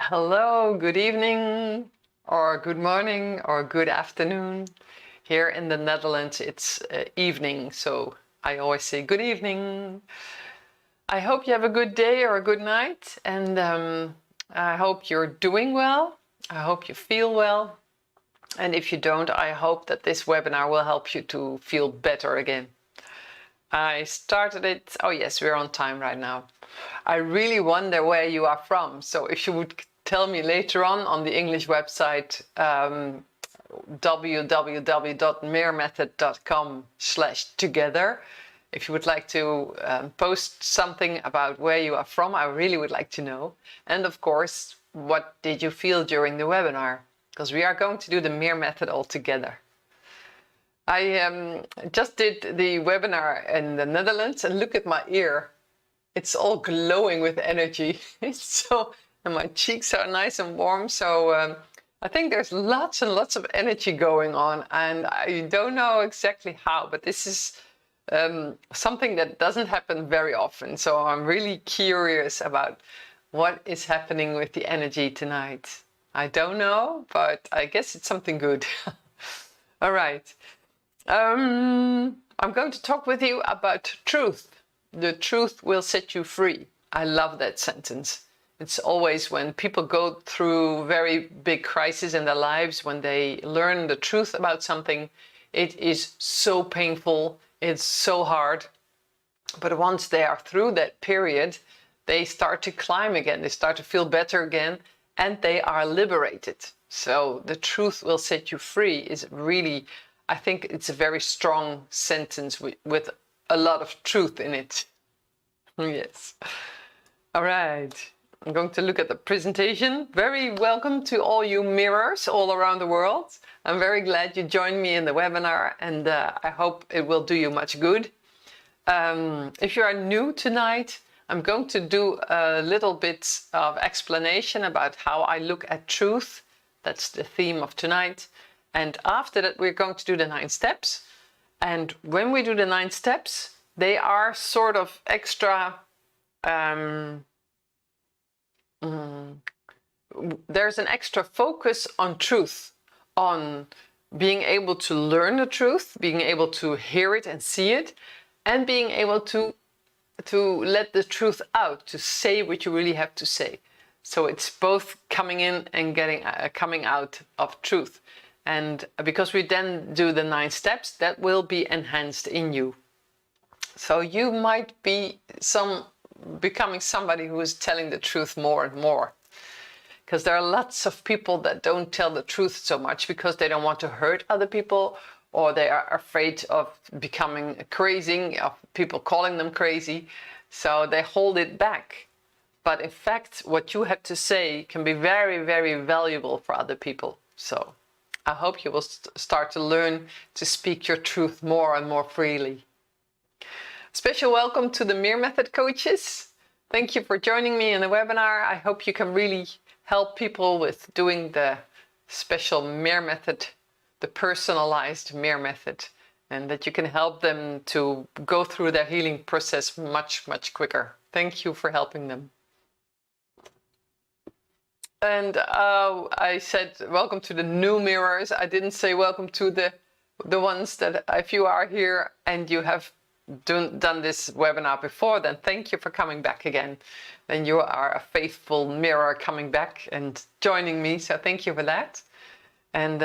Hello, good evening, or good morning, or good afternoon. Here in the Netherlands, it's evening, so I always say good evening. I hope you have a good day or a good night, and I hope you're doing well. I hope you feel well. And if you don't, I hope that this webinar will help you to feel better again. I started it, oh yes, we're on time right now. I really wonder where you are from. So if you would tell me later on the English website, www.MIR-Method.com/together, if you would like to post something about where you are from, I really would like to know. And of course, what did you feel during the webinar? Because we are going to do the MIR method all together. I just did the webinar in the Netherlands, and look at my ear. It's all glowing with energy. And my cheeks are nice and warm. So I think there's lots and lots of energy going on, and I don't know exactly how, but this is something that doesn't happen very often. So I'm really curious about what is happening with the energy tonight. I don't know, but I guess it's something good. All right. I'm going to talk with you about truth. The truth will set you free. I love that sentence. It's always when people go through very big crises in their lives, when they learn the truth about something, it is so painful, it's so hard. But once they are through that period, they start to climb again, they start to feel better again, and they are liberated. So the truth will set you free is really, I think it's a very strong sentence with a lot of truth in it. Yes. All right. I'm going to look at the presentation. Very welcome to all you mirrors all around the world. I'm very glad you joined me in the webinar, and I hope it will do you much good. If you are new tonight, I'm going to do a little bit of explanation about how I look at truth. That's the theme of tonight. And after that, we're going to do the 9 steps. And when we do the 9 steps, they are sort of extra. There's an extra focus on truth, on being able to learn the truth, being able to hear it and see it, and being able to let the truth out, to say what you really have to say. So it's both coming in and coming out of truth. And because we then do the 9 steps, that will be enhanced in you. So you might be becoming somebody who is telling the truth more and more. Because there are lots of people that don't tell the truth so much because they don't want to hurt other people, or they are afraid of becoming crazy, of people calling them crazy. So they hold it back. But in fact, what you have to say can be very, very valuable for other people. So I hope you will start to learn to speak your truth more and more freely. Special welcome to the MIR Method coaches. Thank you for joining me in the webinar. I hope you can really help people with doing the special MIR Method, the personalized MIR Method, and that you can help them to go through their healing process much, much quicker. Thank you for helping them. And I said welcome to the new mirrors. I didn't say welcome to the ones that, if you are here and you have done this webinar before, then thank you for coming back again. Then you are a faithful mirror coming back and joining me, so thank you for that. And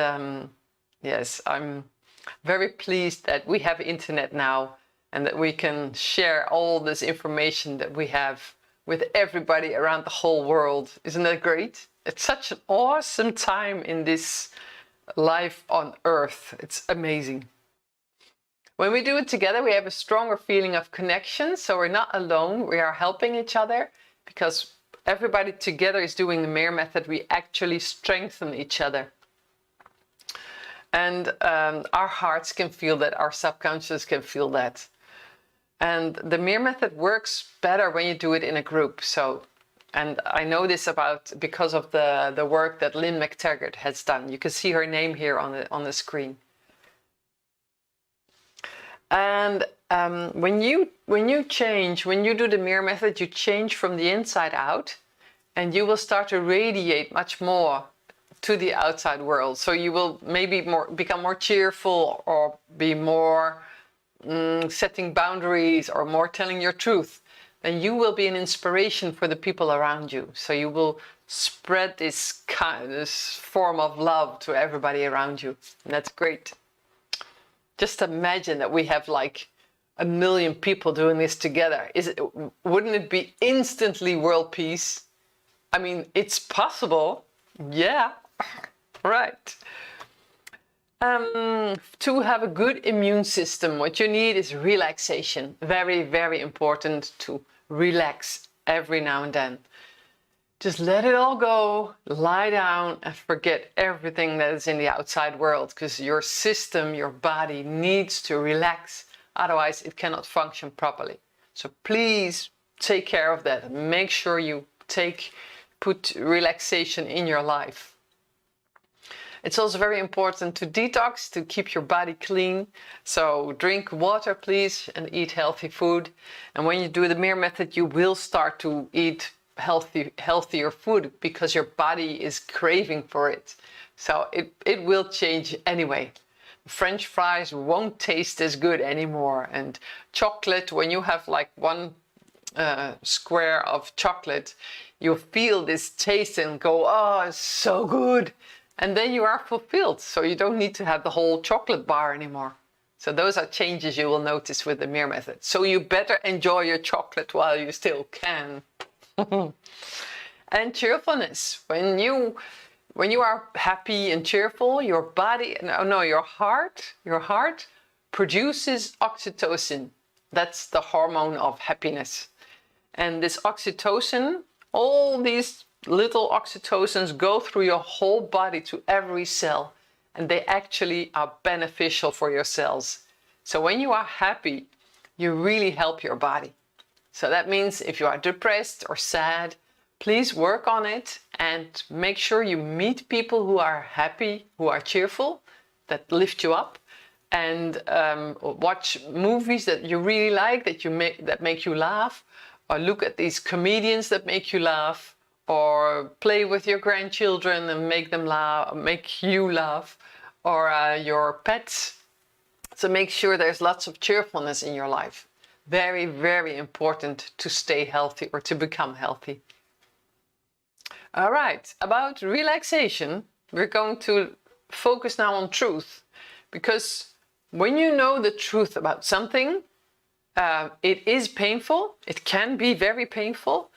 yes, I'm very pleased that we have internet now and that we can share all this information that we have with everybody around the whole world. Isn't that great? It's such an awesome time in this life on Earth. It's amazing. When we do it together, we have a stronger feeling of connection. So we're not alone. We are helping each other because everybody together is doing the MIR method. We actually strengthen each other. And our hearts can feel that. Our subconscious can feel that. And the MIR method works better when you do it in a group. And I know this because of the work that Lynn McTaggart has done. You can see her name here on the screen. And when you do the MIR method, you change from the inside out, and you will start to radiate much more to the outside world. So you will maybe become more cheerful, or be more setting boundaries, or more telling your truth. Then you will be an inspiration for the people around you. So you will spread this form of love to everybody around you. And that's great. Just imagine that we have like 1 million people doing this together. Wouldn't it be instantly world peace? I mean, it's possible. Yeah, right. To have a good immune system, what you need is relaxation. Very, very important to relax every now and then. Just let it all go, lie down, and forget everything that is in the outside world, because your system, your body needs to relax. Otherwise, it cannot function properly. So please take care of that. Make sure you put relaxation in your life. It's also very important to detox, to keep your body clean. So drink water, please, and eat healthy food. And when you do the MIR-Method, you will start to eat healthier food, because your body is craving for it. So it will change anyway. French fries won't taste as good anymore. And chocolate, when you have like one square of chocolate, you feel this taste and go, oh, it's so good. And then you are fulfilled. So you don't need to have the whole chocolate bar anymore. So those are changes you will notice with the MIR-Method. So you better enjoy your chocolate while you still can. And cheerfulness. When you are happy and cheerful, your body, your heart produces oxytocin. That's the hormone of happiness. And this oxytocin, all these little oxytocins go through your whole body to every cell, and they actually are beneficial for your cells. So when you are happy, you really help your body. So that means if you are depressed or sad, please work on it and make sure you meet people who are happy, who are cheerful, that lift you up, and watch movies that you really like, that make you laugh, or look at these comedians that make you laugh, or play with your grandchildren and make you laugh, or your pets. So make sure there's lots of cheerfulness in your life. Very, very important to stay healthy or to become healthy. All right, about relaxation, we're going to focus now on truth. Because when you know the truth about something, it is painful. It can be very painful.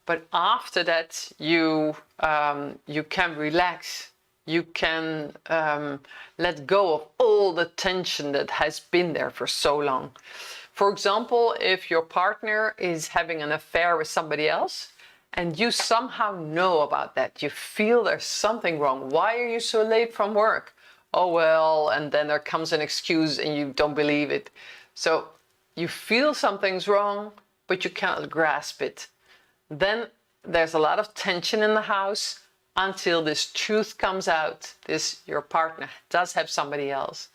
But after that, you can relax. You can let go of all the tension that has been there for so long. For example, if your partner is having an affair with somebody else, and you somehow know about that, you feel there's something wrong. Why are you so late from work? Oh, well, and then there comes an excuse and you don't believe it. So you feel something's wrong, but you cannot grasp it. Then there's a lot of tension in the house until this truth comes out. Your partner does have somebody else.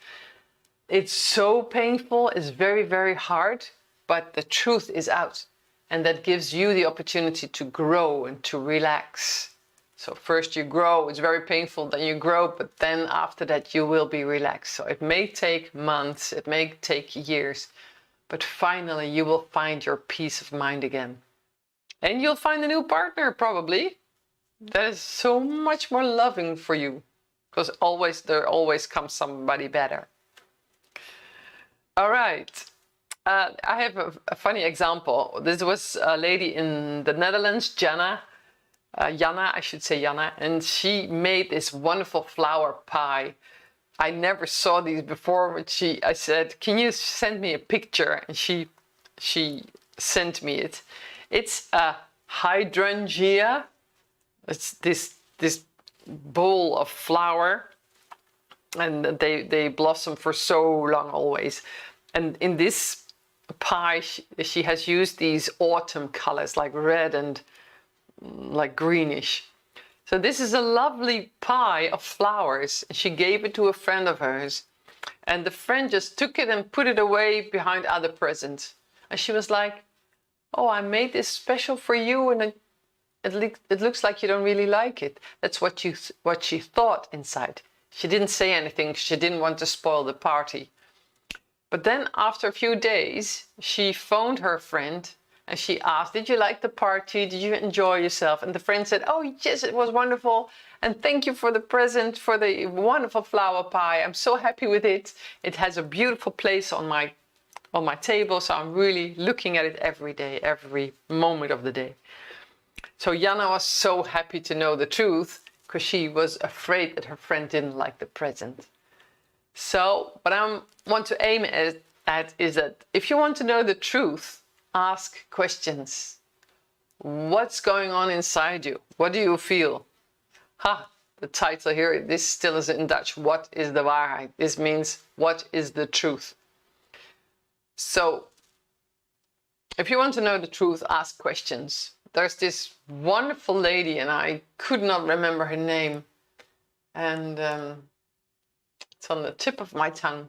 It's so painful, it's very, very hard, but the truth is out. And that gives you the opportunity to grow and to relax. So first you grow, it's very painful, then you grow, but then after that you will be relaxed. So it may take months, it may take years, but finally you will find your peace of mind again. And you'll find a new partner probably that is so much more loving for you, because there always comes somebody better. All right. I have a funny example. This was a lady in the Netherlands, Jana, I should say Jana, and she made this wonderful flower pie. I never saw these before, but I said, can you send me a picture? And she sent me it. It's a hydrangea. It's this bowl of flower, and they blossom for so long always. And in this pie, she has used these autumn colors like red and like greenish. So this is a lovely pie of flowers. She gave it to a friend of hers, and the friend just took it and put it away behind other presents. And she was like, oh, I made this special for you, and it looks like you don't really like it. That's what she thought inside. She didn't say anything. She didn't want to spoil the party. But then after a few days, she phoned her friend and she asked, did you like the party? Did you enjoy yourself? And the friend said, oh yes, it was wonderful. And thank you for the present, for the wonderful flower pie. I'm so happy with it. It has a beautiful place on my table. So I'm really looking at it every day, every moment of the day. So Jana was so happy to know the truth because she was afraid that her friend didn't like the present. So what I want to aim at is that if you want to know the truth, ask questions. What's going on inside you? What do you feel? The title here, this still is in Dutch. What is the waarheid? This means, what is the truth? So if you want to know the truth, ask questions. There's this wonderful lady, and I could not remember her name. And it's on the tip of my tongue.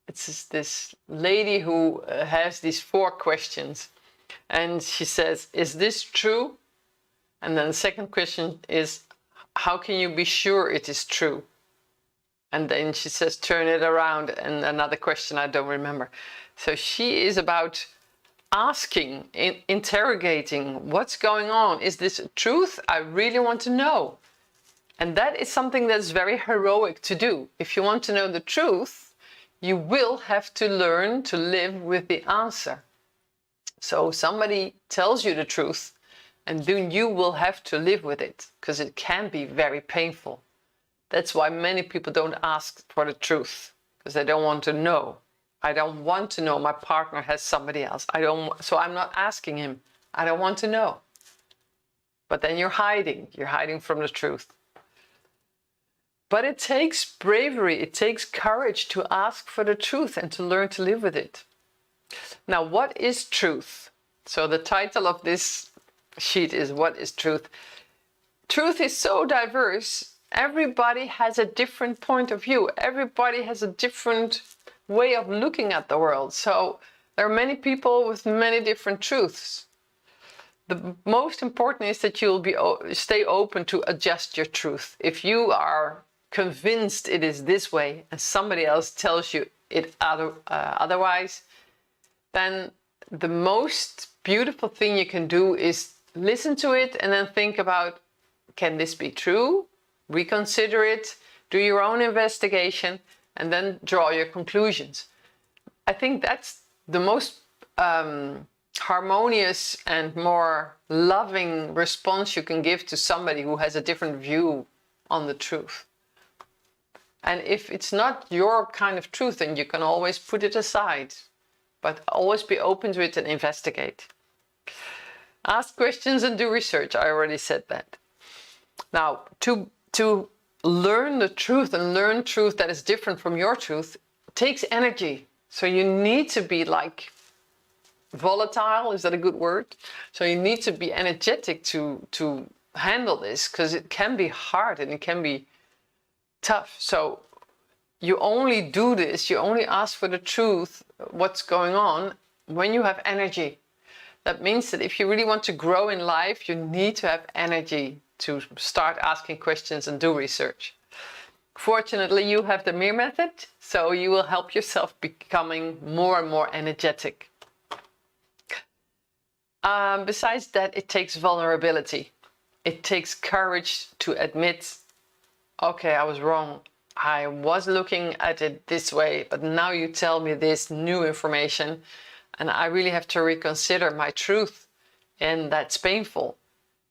It's this lady who has these 4 questions. And she says, is this true? And then the second question is, how can you be sure it is true? And then she says, turn it around. And another question I don't remember. So she is about asking, interrogating, what's going on? Is this truth? I really want to know. And that is something that's very heroic to do. If you want to know the truth, you will have to learn to live with the answer. So somebody tells you the truth, and then you will have to live with it, because it can be very painful. That's why many people don't ask for the truth, because they don't want to know. I don't want to know my partner has somebody else. So I'm not asking him. I don't want to know. But then you're hiding from the truth. But it takes bravery, it takes courage to ask for the truth and to learn to live with it. Now, what is truth? So the title of this sheet is, what is truth? Truth is so diverse. Everybody has a different point of view. Everybody has a different way of looking at the world. So there are many people with many different truths. The most important is that you'll stay open to adjust your truth. If you are convinced it is this way and somebody else tells you it otherwise, then the most beautiful thing you can do is listen to it and then think about, can this be true? Reconsider it, do your own investigation, and then draw your conclusions. I think that's the most harmonious and more loving response you can give to somebody who has a different view on the truth. And if it's not your kind of truth, then you can always put it aside, but always be open to it and investigate. Ask questions and do research. I already said that. Now, to learn the truth and learn truth that is different from your truth takes energy. So you need to be like volatile, is that a good word? So you need to be energetic to handle this, because it can be hard and it can be tough. So you only do this, you only ask for the truth, what's going on, when you have energy. That means that if you really want to grow in life, you need to have energy to start asking questions and do research. Fortunately, you have the MIR-Method, so you will help yourself becoming more and more energetic. Besides that, it takes vulnerability. It takes courage to admit, okay, I was wrong. I was looking at it this way, but now you tell me this new information, and I really have to reconsider my truth, and that's painful.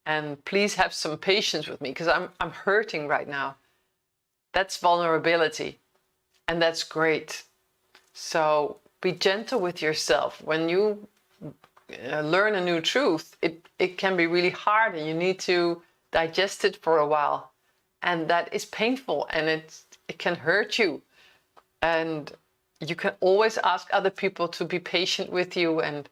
And please have some patience with me, because I'm hurting right now. That's vulnerability, and that's great. So be gentle with yourself. When you learn a new truth, it can be really hard, and you need to digest it for a while. And that is painful, and it can hurt you. And you can always ask other people to be patient with you and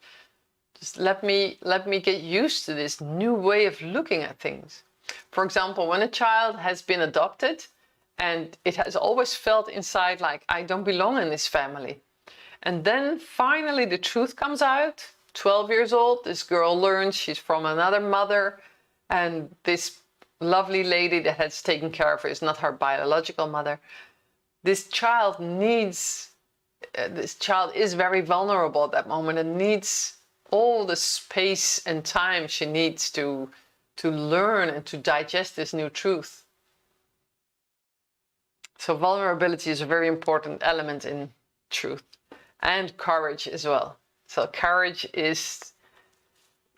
just let me get used to this new way of looking at things. For example, when a child has been adopted and it has always felt inside like, I don't belong in this family. And then finally the truth comes out 12 years old. This girl learns she's from another mother, and this lovely lady that has taken care of her is not her biological mother. This child needs, this child is very vulnerable at that moment and needs all the space and time she needs to learn and to digest this new truth. So vulnerability is a very important element in truth, and courage as well. So courage is,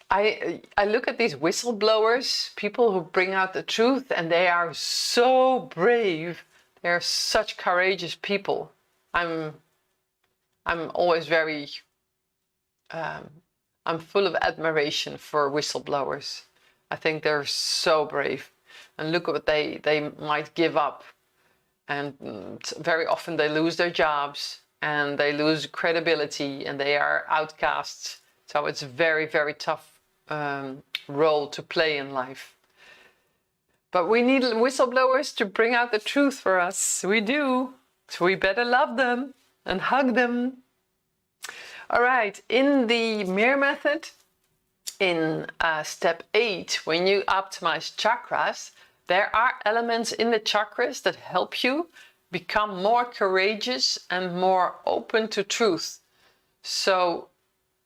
I look at these whistleblowers, people who bring out the truth, and they are so brave. They're such courageous people. I'm always very, I'm full of admiration for whistleblowers. I think they're so brave, and look at what they might give up. And very often they lose their jobs and they lose credibility and they are outcasts. So it's a very, very tough role to play in life. But we need whistleblowers to bring out the truth for us. We do. So we better love them and hug them. All right, in the MIR method, in step 8, when you optimize chakras, there are elements in the chakras that help you become more courageous and more open to truth. So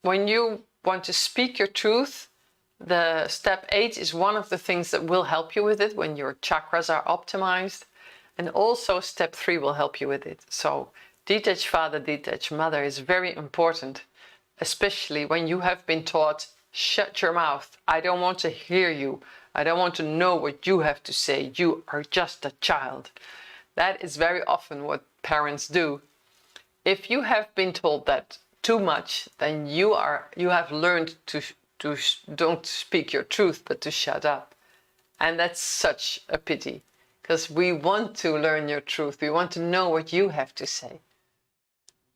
when you want to speak your truth, the step 8 is one of the things that will help you with it when your chakras are optimized. And also step 3 will help you with it. So detached father, detached mother is very important, especially when you have been taught, shut your mouth, I don't want to hear you. I don't want to know what you have to say. You are just a child. That is very often what parents do. If you have been told that too much, then you have learned to don't speak your truth, but to shut up. And that's such a pity, because we want to learn your truth. We want to know what you have to say.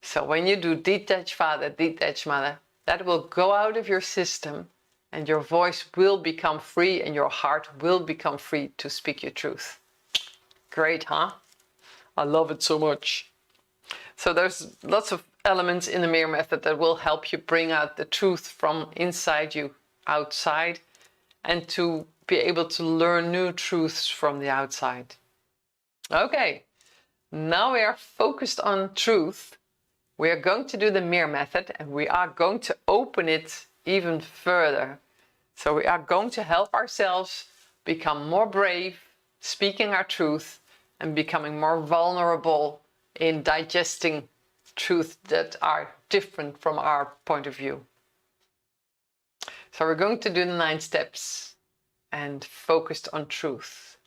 So when you do detached father, detached mother, that will go out of your system, and your voice will become free and your heart will become free to speak your truth. Great, huh? I love it so much. So there's lots of elements in the MIR method that will help you bring out the truth from inside you, outside, and to be able to learn new truths from the outside. Okay, now we are focused on truth. We are going to do the MIR method, and we are going to open it even further. So we are going to help ourselves become more brave, speaking our truth, and becoming more vulnerable in digesting truths that are different from our point of view. So we're going to do the 9 steps and focused on truth.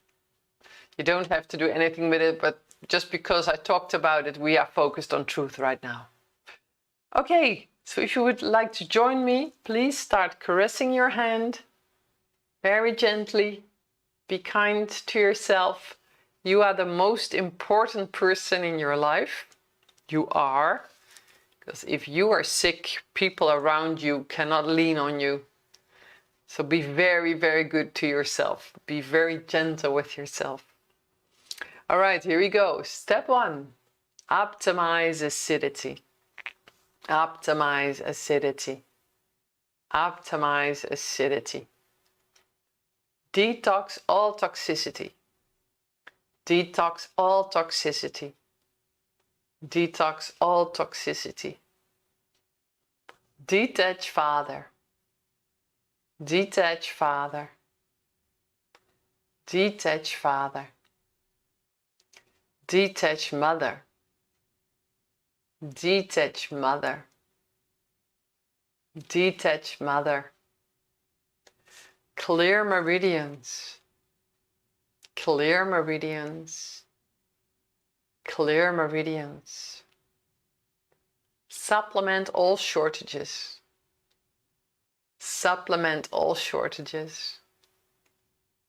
You don't have to do anything with it, but just because I talked about it, we are focused on truth right now. Okay, so if you would like to join me, please start caressing your hand very gently. Be kind to yourself. You are the most important person in your life. You are. Because if you are sick, people around you cannot lean on you. So be very, very good to yourself. Be very gentle with yourself. All right, here we go. Step 1, optimize acidity. Optimize acidity. Optimize acidity. Detox all toxicity. Detox all toxicity. Detox all toxicity. Detach father. Detach father. Detach father. Detach mother. Detach mother. Detach mother. Clear meridians. Clear meridians. Clear meridians. Supplement all shortages. Supplement all shortages.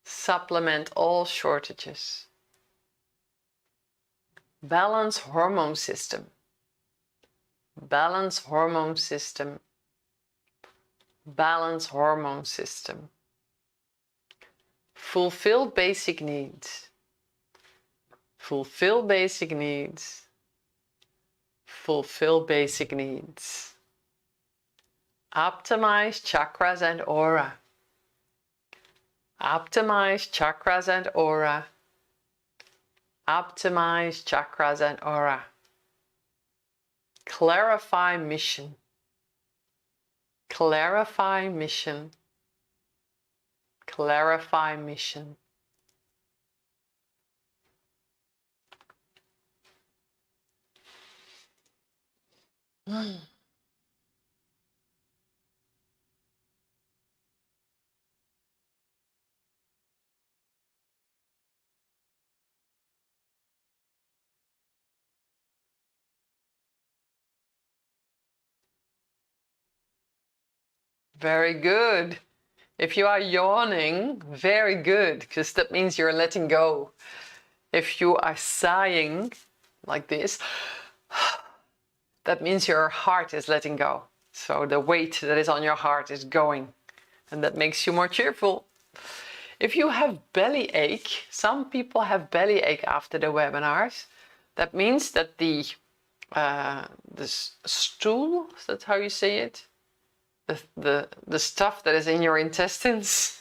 Supplement all shortages. Balance hormone system. Balance hormone system. Balance hormone system. Fulfill basic needs. Fulfill basic needs. Fulfill basic needs. Optimize chakras and aura. Optimize chakras and aura. Optimize chakras and aura. Clarify mission. Clarify mission. Clarify mission. Very good. If you are yawning, very good, because that means you're letting go. If you are sighing like this, that means your heart is letting go. So the weight that is on your heart is going, and that makes you more cheerful. If you have belly ache, some people have belly ache after the webinars. That means that the stool, is that how you say it? The stuff that is in your intestines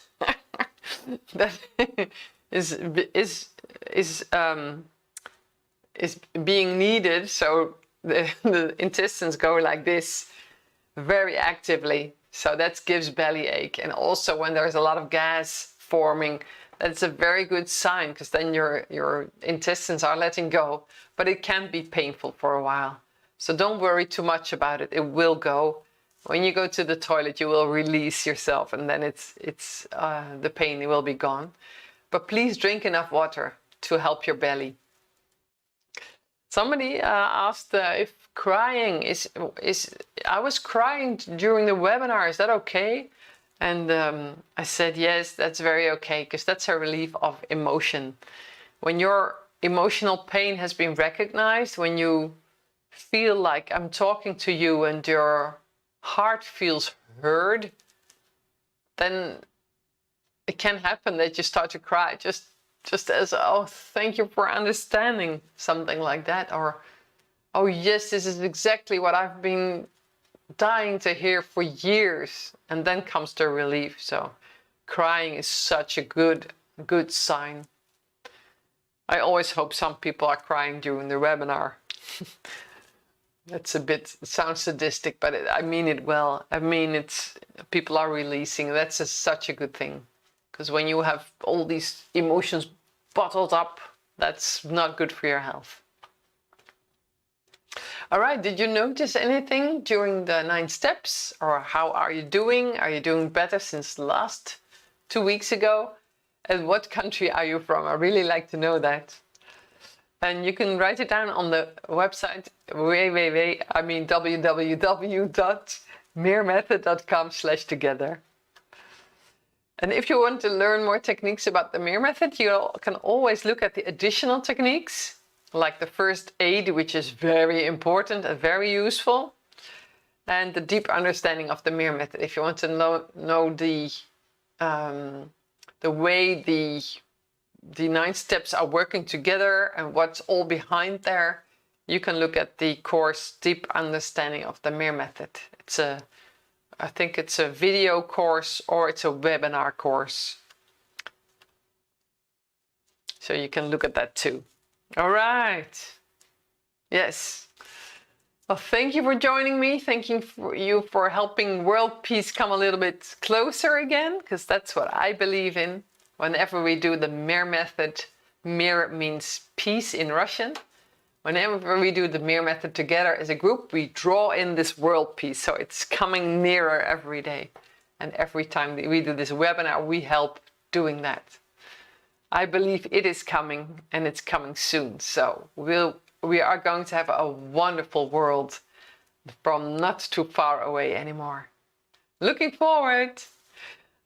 that is being needed. So the intestines go like this very actively. So that gives belly ache. And also when there's a lot of gas forming, that's a very good sign, because then your intestines are letting go, but it can be painful for a while. So don't worry too much about it. It will go. When you go to the toilet, you will release yourself, and then the pain will be gone. But please drink enough water to help your belly. Somebody asked if crying is. I was crying during the webinar. Is that okay? And I said yes, that's very okay, because that's a relief of emotion. When your emotional pain has been recognized, when you feel like I'm talking to you and your heart feels heard, then it can happen that you start to cry just as, oh, thank you for understanding, something like that, or oh yes, this is exactly what I've been dying to hear for years, and then comes the relief. So crying is such a good sign. I always hope some people are crying during the webinar. That's it sounds sadistic, but I mean it well. I mean, people are releasing. That's such a good thing. Because when you have all these emotions bottled up, that's not good for your health. All right, did you notice anything during the 9 steps? Or how are you doing? Are you doing better since last 2 weeks ago? And what country are you from? I really like to know that. And you can write it down on the website www.MIR-Method.com/together. And if you want to learn more techniques about the MIR method, you can always look at the additional techniques, like the first aid, which is very important and very useful, and the deep understanding of the MIR method. If you want to know the way the 9 steps are working together and what's all behind there, you can look at the course Deep Understanding of the MIR Method. I think it's a video course or it's a webinar course. So you can look at that too. All right. Yes. Well, thank you for joining me. Thank you for helping world peace come a little bit closer again, because that's what I believe in. Whenever we do the MIR method, MIR means peace in Russian. Whenever we do the MIR method together as a group, we draw in this world peace. So it's coming nearer every day. And every time we do this webinar, we help doing that. I believe it is coming, and it's coming soon. So we are going to have a wonderful world from not too far away anymore. Looking forward.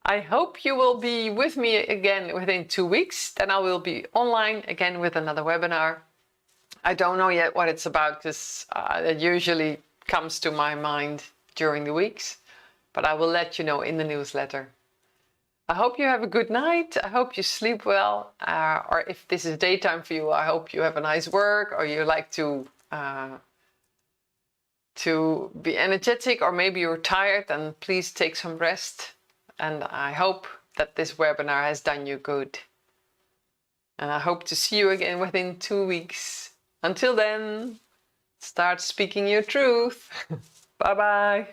I hope you will be with me again within 2 weeks. Then I will be online again with another webinar. I don't know yet what it's about, because it usually comes to my mind during the weeks. But I will let you know in the newsletter. I hope you have a good night. I hope you sleep well. Or if this is daytime for you, I hope you have a nice work, or you like to to be energetic, or maybe you're tired, and please take some rest. And I hope that this webinar has done you good. And I hope to see you again within 2 weeks. Until then, start speaking your truth. Bye bye.